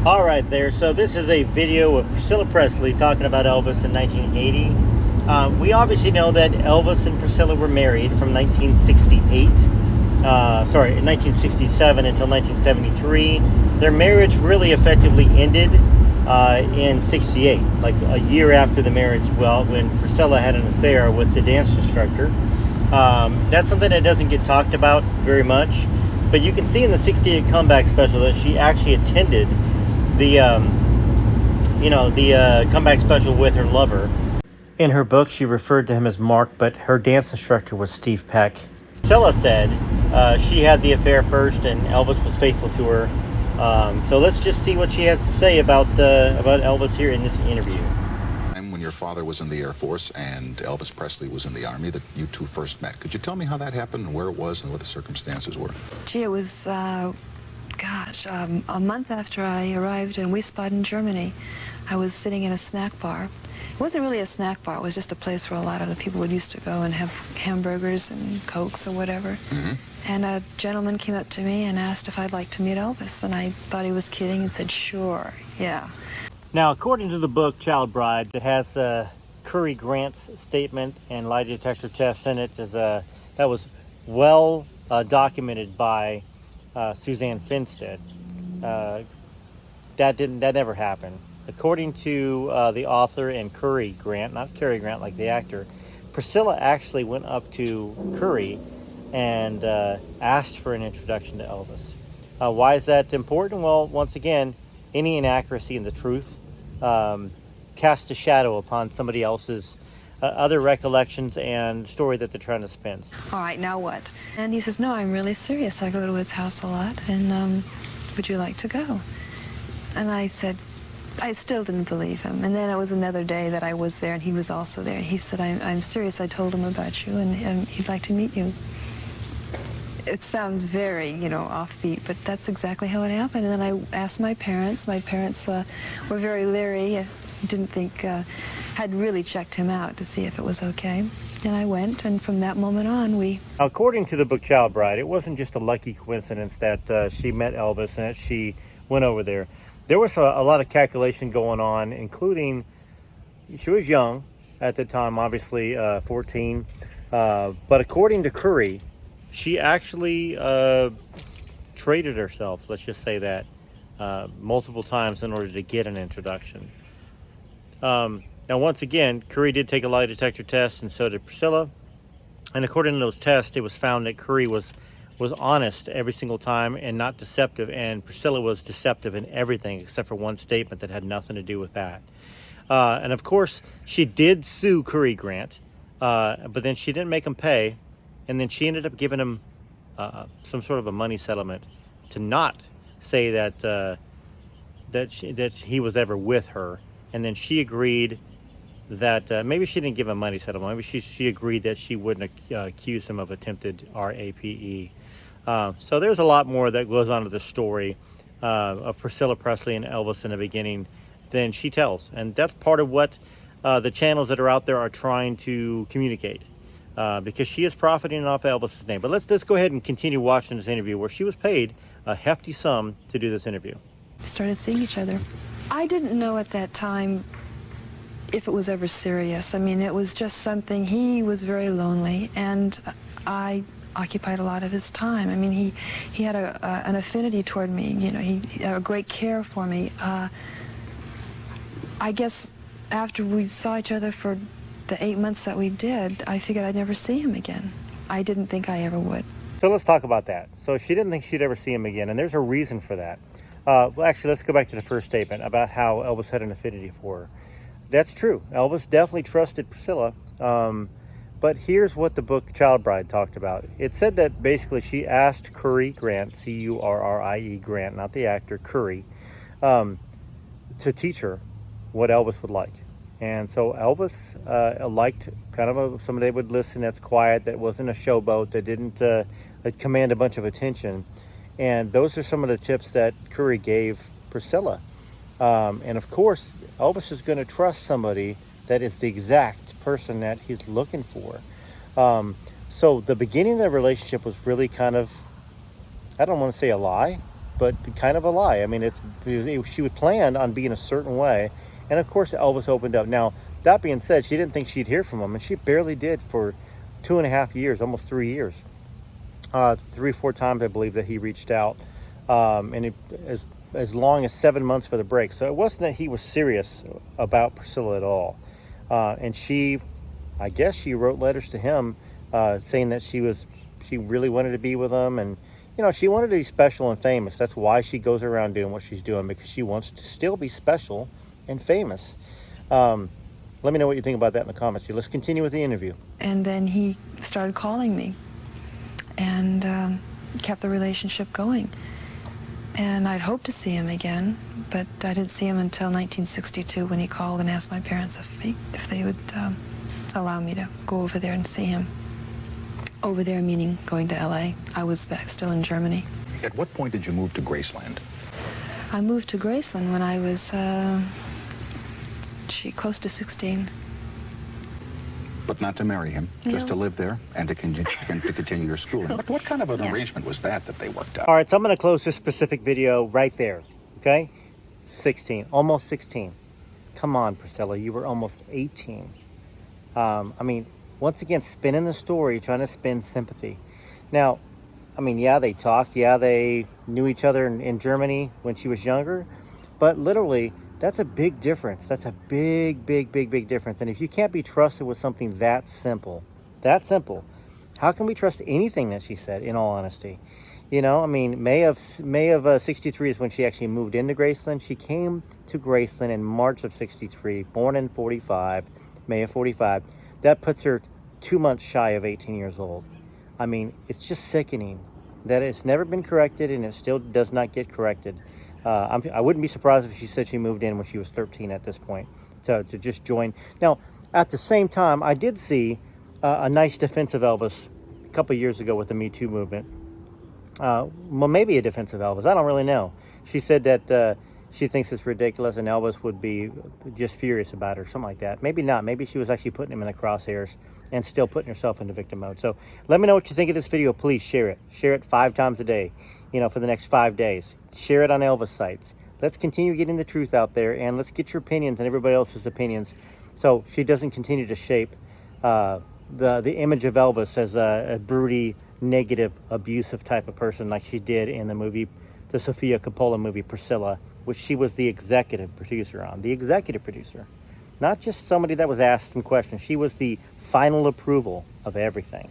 All right there. So this is a video of Priscilla Presley talking about Elvis in 1980. We obviously know that Elvis and Priscilla were married from 1967 until 1973. Their marriage really effectively ended in 68, like a year after the marriage, when Priscilla had an affair with the dance instructor. That's something that doesn't get talked about very much, but you can see in the 68 comeback special that she actually attended the comeback special with her lover. In her book, she referred to him as Mark, but her dance instructor was Steve Peck. Priscilla said she had the affair first, and Elvis was faithful to her. So let's just see what she has to say about Elvis here in this interview. When your father was in the Air Force and Elvis Presley was in the Army, that you two first met. Could you tell me how that happened and where it was and what the circumstances were? Gee, it was a month after I arrived in Wiesbaden, Germany. I was sitting in a snack bar. It wasn't really a snack bar. It was just a place where a lot of the people would used to go and have hamburgers and Cokes or whatever. Mm-hmm. And a gentleman came up to me and asked if I'd like to meet Elvis. And I thought he was kidding and said, sure, yeah. Now, according to the book Child Bride, that has Curry Grant's statement and lie detector test in it, that was well documented by Suzanne Finstead. That never happened. According to the author and Curry Grant, not Cary Grant like the actor, Priscilla actually went up to Curry and asked for an introduction to Elvis. Why is that important? Well, once again, any inaccuracy in the truth casts a shadow upon somebody else's other recollections and story that they're trying to spin. All right, now what? And he says, no, I'm really serious. I go to his house a lot, and would you like to go? And I said, I still didn't believe him. And then it was another day that I was there, and he was also there. And he said, I'm serious. I told him about you, and he'd like to meet you. It sounds very, offbeat, but that's exactly how it happened. And then I asked my parents. My parents were very leery. Didn't think, had really checked him out to see if it was okay. And I went, and from that moment on, According to the book Child Bride, it wasn't just a lucky coincidence that she met Elvis and that she went over there. There was a lot of calculation going on, including she was young at the time, obviously 14. But according to Curry, she actually traded herself, let's just say that, multiple times in order to get an introduction. Now, once again, Curry did take a lie detector test, and so did Priscilla. And according to those tests, it was found that Curry was honest every single time and not deceptive, and Priscilla was deceptive in everything except for one statement that had nothing to do with that. And of course, she did sue Curry Grant, but then she didn't make him pay, and then she ended up giving him some sort of a money settlement to not say that he was ever with her. And then she agreed that maybe she didn't give him money settlement. Maybe she agreed that she wouldn't accuse him of attempted rape. So there's a lot more that goes on to the story of Priscilla Presley and Elvis in the beginning than she tells. And that's part of what the channels that are out there are trying to communicate. Because she is profiting off Elvis's name. But let's go ahead and continue watching this interview where she was paid a hefty sum to do this interview. started seeing each other. I didn't know at that time if it was ever serious. I mean, it was just something. He was very lonely, and I occupied a lot of his time. I mean, he had an affinity toward me. You know, he had a great care for me. I guess after we saw each other for the 8 months that we did, I figured I'd never see him again. I didn't think I ever would. So let's talk about that. So she didn't think she'd ever see him again, and there's a reason for that. Well, actually, let's go back to the first statement about how Elvis had an affinity for her. That's true. Elvis definitely trusted Priscilla. But here's what the book Child Bride talked about. It said that basically she asked Curry Grant, C-U-R-R-I-E Grant, not the actor, Curry, to teach her what Elvis would like. And so Elvis liked kind of somebody that would listen, that's quiet, that wasn't a showboat, that didn't command a bunch of attention. And those are some of the tips that Curry gave Priscilla. And of course, Elvis is going to trust somebody that is the exact person that he's looking for. So the beginning of the relationship was really kind of, I don't want to say a lie, but kind of a lie. I mean, she would planned on being a certain way, and of course Elvis opened up. Now, that being said, she didn't think she'd hear from him, and she barely did for 2.5 years, almost 3 years. 3 or 4 times, I believe, that he reached out, and as long as 7 months for the break. So it wasn't that he was serious about Priscilla at all. And I guess she wrote letters to him saying that she really wanted to be with him, and she wanted to be special and famous. That's why she goes around doing what she's doing, because she wants to still be special and famous. Let me know what you think about that in the comments. Let's continue with the interview. And then he started calling me and kept the relationship going. And I'd hoped to see him again, but I didn't see him until 1962 when he called and asked my parents if they would allow me to go over there and see him. Over there meaning going to LA. I was back still in Germany. At what point did you move to Graceland? I moved to Graceland when I was close to 16. But not to marry him, just No. to live there and to continue your schooling. What kind of an arrangement was that they worked out? All right, so I'm going to close this specific video right there, okay? 16, almost 16. Come on, Priscilla, you were almost 18. I mean, once again, spinning the story, trying to spin sympathy. Now, I mean, yeah, they talked. Yeah, they knew each other in Germany when she was younger. But literally, that's a big difference. That's a big difference. And if you can't be trusted with something that simple, how can we trust anything that she said, in all honesty? I mean, May of 63 is when she actually moved into Graceland. She came to Graceland in March of 63, born in 45, May of 45. That puts her 2 months shy of 18 years old. I mean, it's just sickening that it's never been corrected, and it still does not get corrected. I wouldn't be surprised if she said she moved in when she was 13 at this point to just join. Now, at the same time, I did see a nice defense of Elvis a couple of years ago with the Me Too movement. Well, maybe a defense of Elvis. I don't really know. She said that she thinks it's ridiculous and Elvis would be just furious about her, something like that. Maybe not. Maybe she was actually putting him in the crosshairs and still putting herself into victim mode. So let me know what you think of this video. Please share it. Share it 5 times a day, for the next 5 days. Share it on Elvis sites. Let's continue getting the truth out there, and let's get your opinions and everybody else's opinions so she doesn't continue to shape the image of Elvis as a broody, negative, abusive type of person like she did in the Sofia Coppola movie Priscilla, which she was the executive producer on. The executive producer. Not just somebody that was asked some questions. She was the final approval of everything.